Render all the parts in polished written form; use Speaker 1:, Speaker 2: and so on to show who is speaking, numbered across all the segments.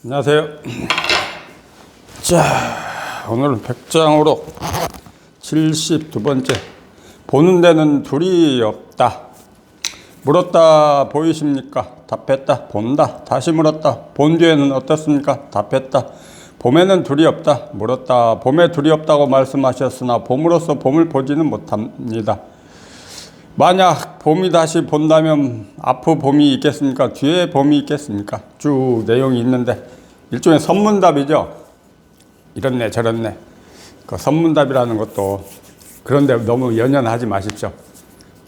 Speaker 1: 안녕하세요. 자, 오늘은 백장으로 72번째. 보는 데는 둘이 없다. 물었다 보이십니까? 답했다. 본다. 다시 물었다. 본 뒤에는 어떻습니까? 답했다. 봄에는 둘이 없다. 물었다. 봄에 둘이 없다고 말씀하셨으나 봄으로서 봄을 보지는 못합니다. 만약 봄이 다시 본다면 앞으로 봄이 있겠습니까? 뒤에 봄이 있겠습니까? 쭉 내용이 있는데 일종의 선문답이죠. 이렇네 저렇네. 그 선문답이라는 것도 그런데 너무 연연하지 마십시오.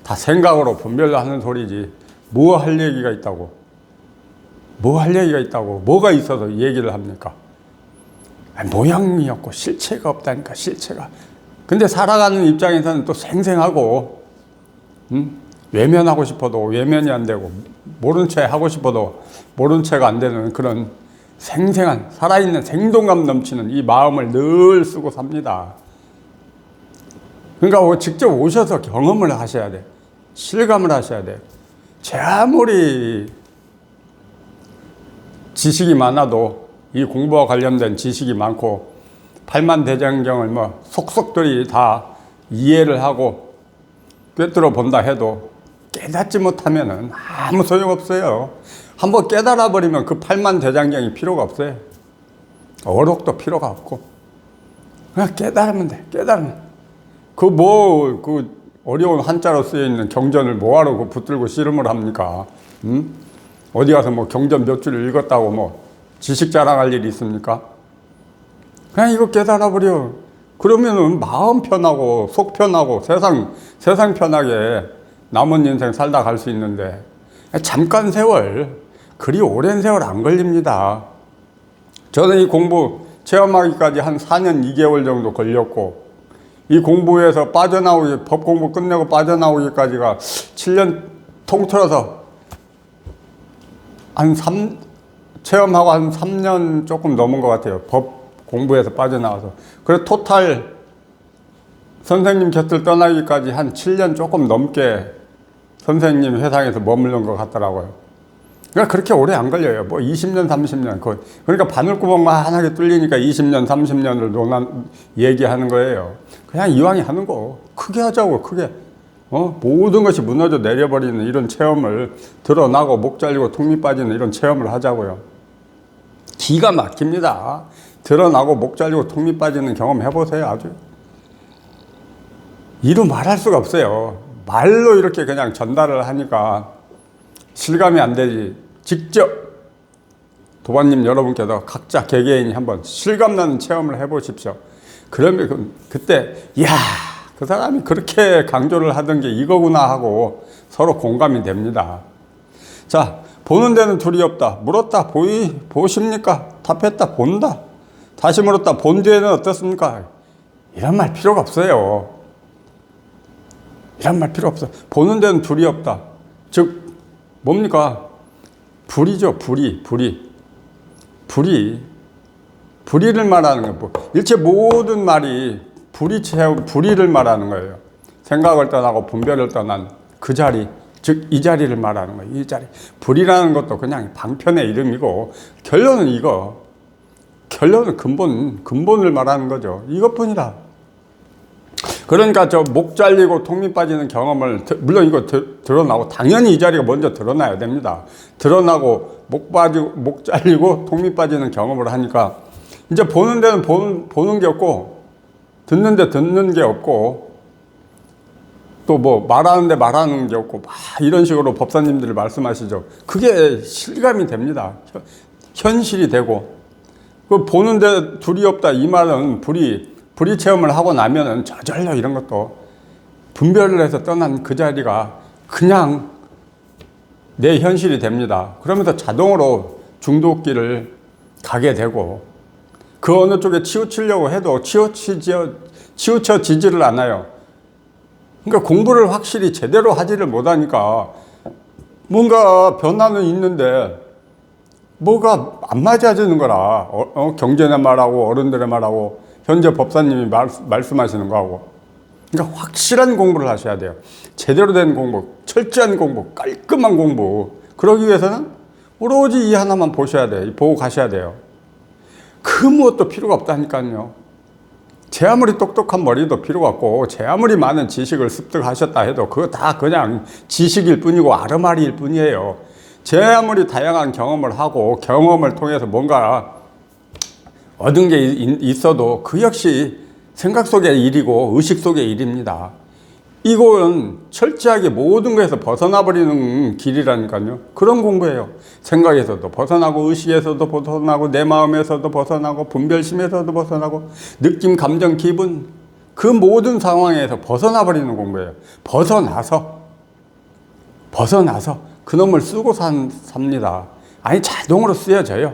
Speaker 1: 다 생각으로 분별로 하는 소리지. 뭐 할 얘기가 있다고? 뭐 할 얘기가 있다고? 뭐가 있어서 얘기를 합니까? 모양이 없고 실체가 없다니까, 실체가. 근데 살아가는 입장에서는 또 생생하고, 외면하고 싶어도 외면이 안 되고, 모른 채 하고 싶어도 모른 채가 안 되는 그런 생생한, 살아있는 생동감 넘치는 이 마음을 늘 쓰고 삽니다. 그러니까 직접 오셔서 경험을 하셔야 돼. 실감을 하셔야 돼. 제 아무리 지식이 많아도 이 공부와 관련된 지식이 많고 팔만대장경을 뭐 속속들이 다 이해를 하고 꿰뚫어 본다 해도 깨닫지 못하면은 아무 소용없어요. 한번 깨달아 버리면 그 팔만대장경이 필요가 없어요. 어록도 필요가 없고 그냥 깨달으면 돼. 깨달으면 그 어려운 한자로 쓰여 있는 경전을 뭐하러 그 붙들고 씨름을 합니까? 어디 가서 뭐 경전 몇 줄 읽었다고 뭐 지식 자랑할 일이 있습니까? 그냥 이거 깨달아 버려. 그러면은 마음 편하고 속 편하고 세상 편하게 남은 인생 살다 갈 수 있는데 잠깐 세월, 그리 오랜 세월 안 걸립니다. 저는 이 공부 체험하기까지 한 4년 2개월 정도 걸렸고, 이 공부에서 빠져나오기, 법 공부 끝내고 빠져나오기까지가 7년 통틀어서 체험하고 한 3년 조금 넘은 것 같아요. 법 공부에서 빠져나와서. 그래서 토탈 선생님 곁을 떠나기까지 한 7년 조금 넘게 선생님 회상에서 머무른 것 같더라고요. 그러니까 그렇게 오래 안 걸려요. 뭐 20년, 30년. 그러니까 바늘구멍만 하나게 뚫리니까 20년, 30년을 얘기하는 거예요. 그냥 이왕이 하는 거. 크게 하자고, 크게. 모든 것이 무너져 내려버리는 이런 체험을 드러나고 목 잘리고 통 밑 빠지는 이런 체험을 하자고요. 기가 막힙니다. 드러나고 목 잘리고 통 밑 빠지는 경험 해보세요. 아주. 이루 말할 수가 없어요. 말로 이렇게 그냥 전달을 하니까 실감이 안 되지. 직접 도반님 여러분께서 각자 개개인이 한번 실감나는 체험을 해보십시오. 그러면 그때 이야, 그 사람이 그렇게 강조를 하던 게 이거구나 하고 서로 공감이 됩니다. 자, 보는 데는 둘이 없다. 물었다 보십니까? 답했다. 본다. 다시 물었다. 본 뒤에는 어떻습니까? 이런 말 필요가 없어요. 이런 말 필요 없어. 보는 데는 둘이 없다. 즉 뭡니까? 불이죠. 불의를 말하는 거예요. 일체 모든 말이 불의를 말하는 거예요. 생각을 떠나고 분별을 떠난 그 자리, 즉 이 자리를 말하는 거예요. 이 자리. 불이라는 것도 그냥 방편의 이름이고 결론은 이거. 결론은 근본을 말하는 거죠. 이것뿐이다. 그러니까 저 목 잘리고 통 밑 빠지는 경험을, 물론 이거 드러나고 당연히 이 자리가 먼저 드러나야 됩니다. 드러나고 목 잘리고 통 밑 빠지는 경험을 하니까 이제 보는 데는 보는 게 없고, 듣는 데 듣는 게 없고, 또 뭐 말하는데 말하는 게 없고, 막 이런 식으로 법사님들이 말씀하시죠. 그게 실감이 됩니다. 현실이 되고. 그 보는 데 둘이 없다 이 말은 불의 체험을 하고 나면은 저절로 이런 것도 분별을 해서 떠난 그 자리가 그냥 내 현실이 됩니다. 그러면서 자동으로 중독길을 가게 되고, 그 어느 쪽에 치우치려고 해도 치우쳐지지를 않아요. 그러니까 공부를 확실히 제대로 하지를 못하니까 뭔가 변화는 있는데 뭐가 안 맞아지는 거라. 경전의 말하고 어른들의 말하고 현재 법사님이 말씀하시는 거하고. 그러니까 확실한 공부를 하셔야 돼요. 제대로 된 공부, 철저한 공부, 깔끔한 공부. 그러기 위해서는 오로지 이 하나만 보셔야 돼요. 보고 가셔야 돼요. 그 무엇도 필요가 없다니까요. 제 아무리 똑똑한 머리도 필요가 없고, 제 아무리 많은 지식을 습득하셨다 해도 그거 다 그냥 지식일 뿐이고 아르마리일 뿐이에요. 제 아무리 다양한 경험을 하고 경험을 통해서 뭔가 얻은 게 있어도 그 역시 생각 속의 일이고 의식 속의 일입니다. 이건 철저하게 모든 것에서 벗어나 버리는 길이라니까요. 그런 공부예요. 생각에서도 벗어나고 의식에서도 벗어나고 내 마음에서도 벗어나고 분별심에서도 벗어나고 느낌, 감정, 기분 그 모든 상황에서 벗어나 버리는 공부예요. 벗어나서 그놈을 쓰고 삽니다. 아니 자동으로 쓰여져요.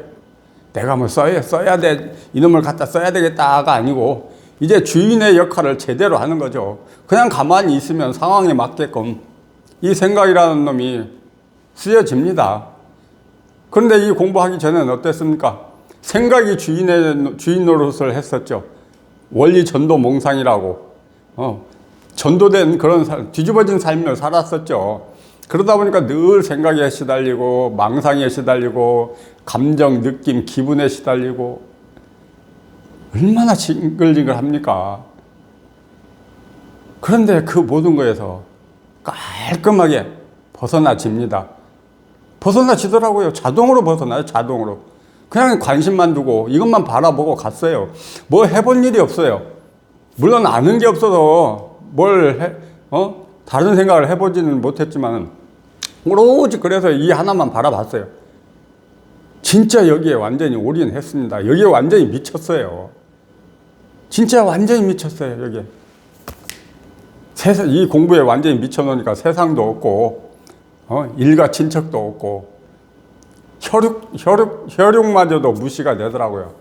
Speaker 1: 내가 뭐 써야 돼, 이놈을 갖다 써야 되겠다가 아니고 이제 주인의 역할을 제대로 하는 거죠. 그냥 가만히 있으면 상황에 맞게끔 이 생각이라는 놈이 쓰여집니다. 그런데 이 공부하기 전에는 어땠습니까? 생각이 주인 노릇을 했었죠. 원리 전도 몽상이라고 전도된 그런 뒤집어진 삶을 살았었죠. 그러다 보니까 늘 생각에 시달리고 망상에 시달리고 감정, 느낌, 기분에 시달리고 얼마나 징글징글합니까? 그런데 그 모든 거에서 깔끔하게 벗어나집니다. 벗어나지더라고요. 자동으로 벗어나요. 자동으로. 그냥 관심만 두고 이것만 바라보고 갔어요. 뭐 해본 일이 없어요. 물론 아는 게 없어서 다른 생각을 해보지는 못했지만 오로지 그래서 이 하나만 바라봤어요. 진짜 여기에 완전히 올인했습니다. 여기에 완전히 미쳤어요. 진짜 완전히 미쳤어요. 여기에. 이 공부에 완전히 미쳐놓으니까 세상도 없고 일가 친척도 없고 혈육마저도 무시가 되더라고요.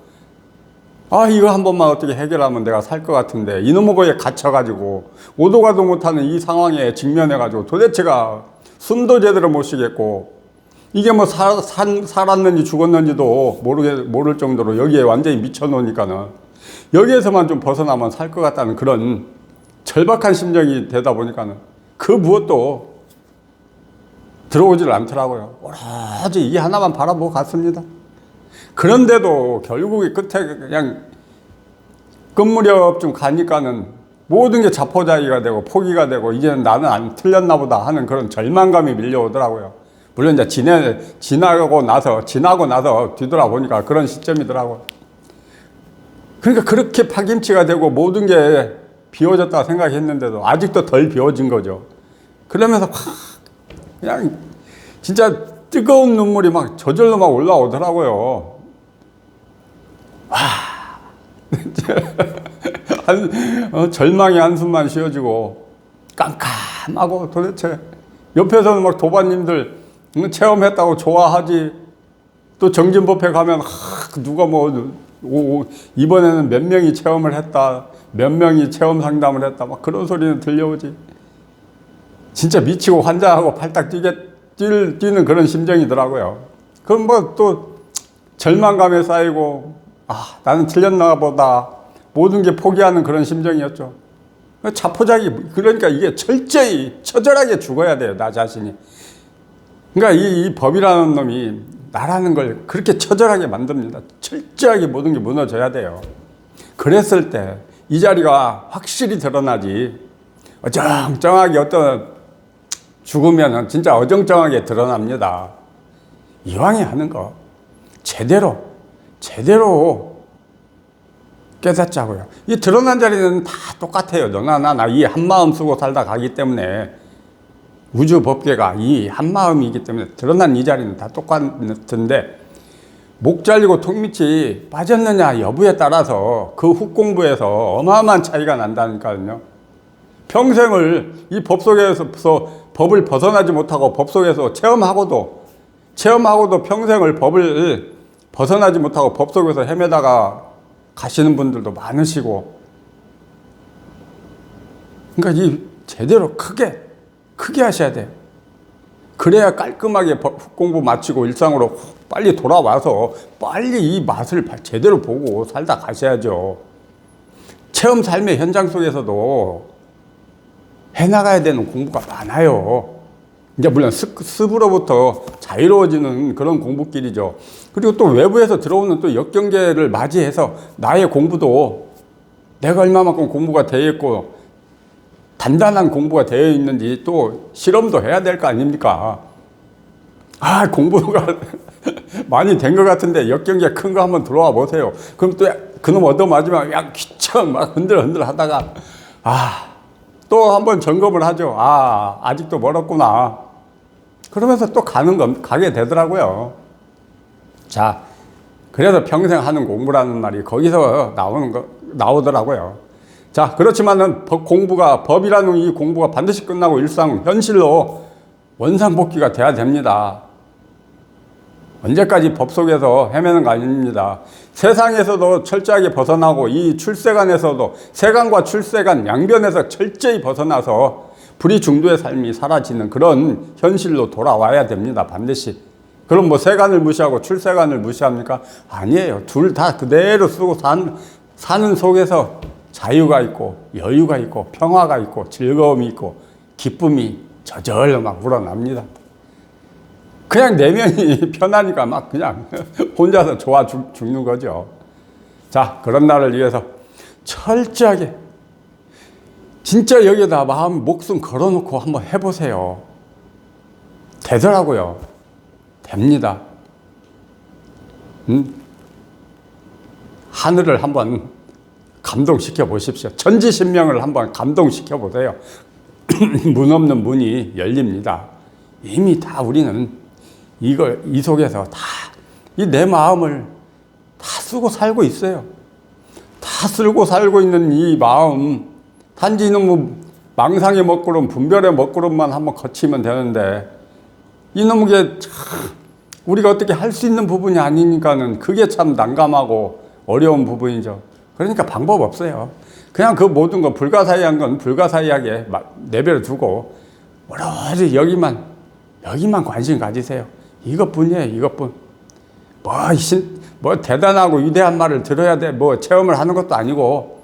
Speaker 1: 이거 한 번만 어떻게 해결하면 내가 살 것 같은데 이놈의 거에 갇혀가지고 오도 가도 못하는 이 상황에 직면해가지고 도대체가 숨도 제대로 못 쉬겠고 이게 뭐 살았는지 죽었는지도 모를 정도로 여기에 완전히 미쳐놓으니까는 여기에서만 좀 벗어나면 살 것 같다는 그런 절박한 심정이 되다 보니까는 그 무엇도 들어오질 않더라고요. 오로지 이 하나만 바라보고 갔습니다. 그런데도 결국에 끝에 그냥 끝무렵쯤 가니까는 모든 게 자포자기가 되고 포기가 되고 이제는 나는 안 틀렸나 보다 하는 그런 절망감이 밀려오더라고요. 물론 이제 지나고 나서 뒤돌아보니까 그런 시점이더라고요. 그러니까 그렇게 파김치가 되고 모든 게 비워졌다 생각했는데도 아직도 덜 비워진 거죠. 그러면서 그냥 진짜 뜨거운 눈물이 막 저절로 막 올라오더라고요. 절망의 한숨만 쉬어지고 깜깜하고 도대체 옆에서는 막 도반님들 체험했다고 좋아하지. 또 정진법회 가면 누가 이번에는 몇 명이 체험을 했다, 몇 명이 체험 상담을 했다, 막 그런 소리는 들려오지. 진짜 미치고 환장하고 팔딱 뛰는 그런 심정이더라고요. 그럼 또 절망감에 쌓이고 나는 틀렸나 보다 모든 게 포기하는 그런 심정이었죠. 자포자기. 그러니까 이게 철저히 처절하게 죽어야 돼요, 나 자신이. 그러니까 이 법이라는 놈이 나라는 걸 그렇게 처절하게 만듭니다. 철저하게 모든 게 무너져야 돼요. 그랬을 때 이 자리가 확실히 드러나지. 어정쩡하게 죽으면 진짜 어정쩡하게 드러납니다. 이왕에 하는 거 제대로 깨닫자고요. 이 드러난 자리는 다 똑같아요. 너나 나 이 한마음 쓰고 살다 가기 때문에 우주 법계가 이 한마음이기 때문에 드러난 이 자리는 다 똑같은데 목 잘리고 턱 밑이 빠졌느냐 여부에 따라서 그 훅 공부에서 어마어마한 차이가 난다니까요. 평생을 이 법 속에서 법을 벗어나지 못하고 법 속에서 체험하고도 평생을 법을 벗어나지 못하고 법 속에서 헤매다가 가시는 분들도 많으시고, 그러니까 이 제대로 크게 하셔야 돼요. 그래야 깔끔하게 법 공부 마치고 일상으로 빨리 돌아와서 빨리 이 맛을 제대로 보고 살다 가셔야죠. 체험 삶의 현장 속에서도 해나가야 되는 공부가 많아요. 이제 물론 습으로부터 자유로워지는 그런 공부길이죠. 그리고 또 외부에서 들어오는 또 역경계를 맞이해서 나의 공부도 내가 얼마만큼 공부가 되어 있고 단단한 공부가 되어 있는지 또 실험도 해야 될 거 아닙니까? 아, 공부가 많이 된 것 같은데 역경계 큰 거 한번 들어와 보세요. 그럼 또 그놈 얻어맞으면 야 귀청 막 흔들흔들 하다가 또 한번 점검을 하죠. 아직도 멀었구나. 그러면서 또 가게 되더라고요. 자, 그래서 평생 하는 공부라는 말이 거기서 나오더라고요. 자, 그렇지만은 법이라는 이 공부가 반드시 끝나고 일상 현실로 원상복귀가 돼야 됩니다. 언제까지 법 속에서 헤매는 거 아닙니다. 세상에서도 철저하게 벗어나고 이 출세간에서도 세간과 출세간 양변에서 철저히 벗어나서 불이중도의 삶이 사라지는 그런 현실로 돌아와야 됩니다. 반드시. 그럼 뭐 세간을 무시하고 출세간을 무시합니까? 아니에요. 둘 다 그대로 쓰고 사는 속에서 자유가 있고 여유가 있고 평화가 있고 즐거움이 있고 기쁨이 저절로 막 우러납니다. 그냥 내면이 편하니까 막 그냥 혼자서 좋아 죽는 거죠. 자, 그런 날을 위해서 철저하게 진짜 여기에다 마음 목숨 걸어놓고 한번 해보세요. 되더라고요. 됩니다. 하늘을 한번 감동시켜 보십시오. 천지신명을 한번 감동시켜 보세요. 문 없는 문이 열립니다. 이미 다 우리는 이 속에서 다 내 마음을 다 쓰고 살고 있어요. 다 쓰고 살고 있는 이 마음, 단지 이놈의 망상의 먹구름, 분별의 먹구름만 한번 거치면 되는데 이놈의 우리가 어떻게 할 수 있는 부분이 아니니까는 그게 참 난감하고 어려운 부분이죠. 그러니까 방법 없어요. 그냥 그 모든 거 불가사의한 건 불가사의하게 내버려 두고 오로지 여기만 관심 가지세요. 이것뿐이에요. 이것뿐. 뭐 대단하고 위대한 말을 들어야 돼. 뭐 체험을 하는 것도 아니고,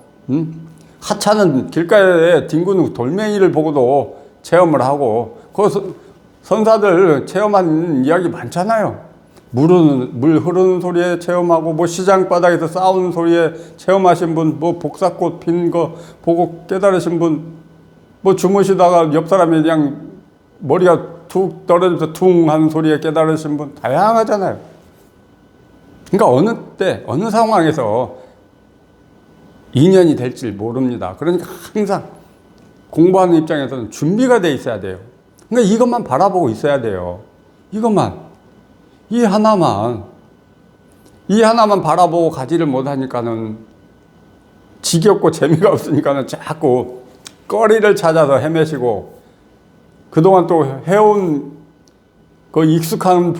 Speaker 1: 하찮은 길가에 뒹구는 돌멩이를 보고도 체험을 하고, 그 선사들 체험한 이야기 많잖아요. 물 흐르는 소리에 체험하고, 뭐 시장 바닥에서 싸우는 소리에 체험하신 분, 뭐 복사꽃 핀 거 보고 깨달으신 분, 뭐 주무시다가 옆 사람이 그냥 머리가 툭 떨어져서 퉁 하는 소리에 깨달으신 분 다양하잖아요. 그러니까 어느 때 어느 상황에서 인연이 될지 모릅니다. 그러니까 항상 공부하는 입장에서는 준비가 돼 있어야 돼요. 그러니까 이것만 바라보고 있어야 돼요. 이것만 이 하나만 바라보고 가지를 못하니까는 지겹고 재미가 없으니까는 자꾸 거리를 찾아서 헤매시고 그동안 또 해온 그 익숙한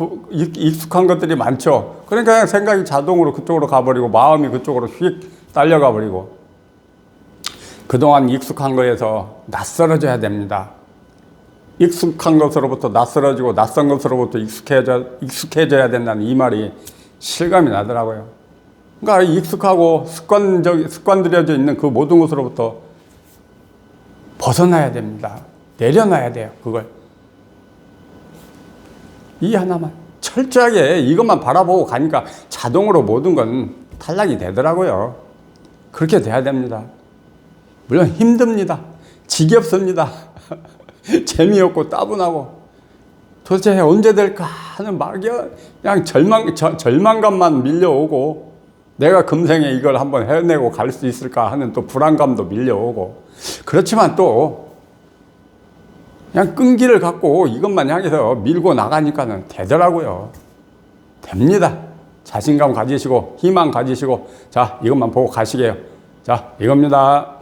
Speaker 1: 것들이 많죠. 그러니까 그냥 생각이 자동으로 그쪽으로 가버리고 마음이 그쪽으로 휙 딸려가 버리고 그동안 익숙한 거에서 낯설어져야 됩니다. 익숙한 것으로부터 낯설어지고 낯선 것으로부터 익숙해져야 된다는 이 말이 실감이 나더라고요. 그러니까 익숙하고 습관들여져 있는 그 모든 것으로부터 벗어나야 됩니다. 내려놔야 돼요. 그걸. 이 하나만 철저하게 이것만 바라보고 가니까 자동으로 모든 건 탈락이 되더라고요. 그렇게 돼야 됩니다. 물론 힘듭니다. 지겹습니다. 재미없고 따분하고 도대체 언제 될까 하는 그냥 절망감만 밀려오고 내가 금생에 이걸 한번 해내고 갈 수 있을까 하는 또 불안감도 밀려오고 그렇지만 또 그냥 끈기를 갖고 이것만 향해서 밀고 나가니까는 되더라고요. 됩니다. 자신감 가지시고 희망 가지시고 자 이것만 보고 가시게요. 자 이겁니다.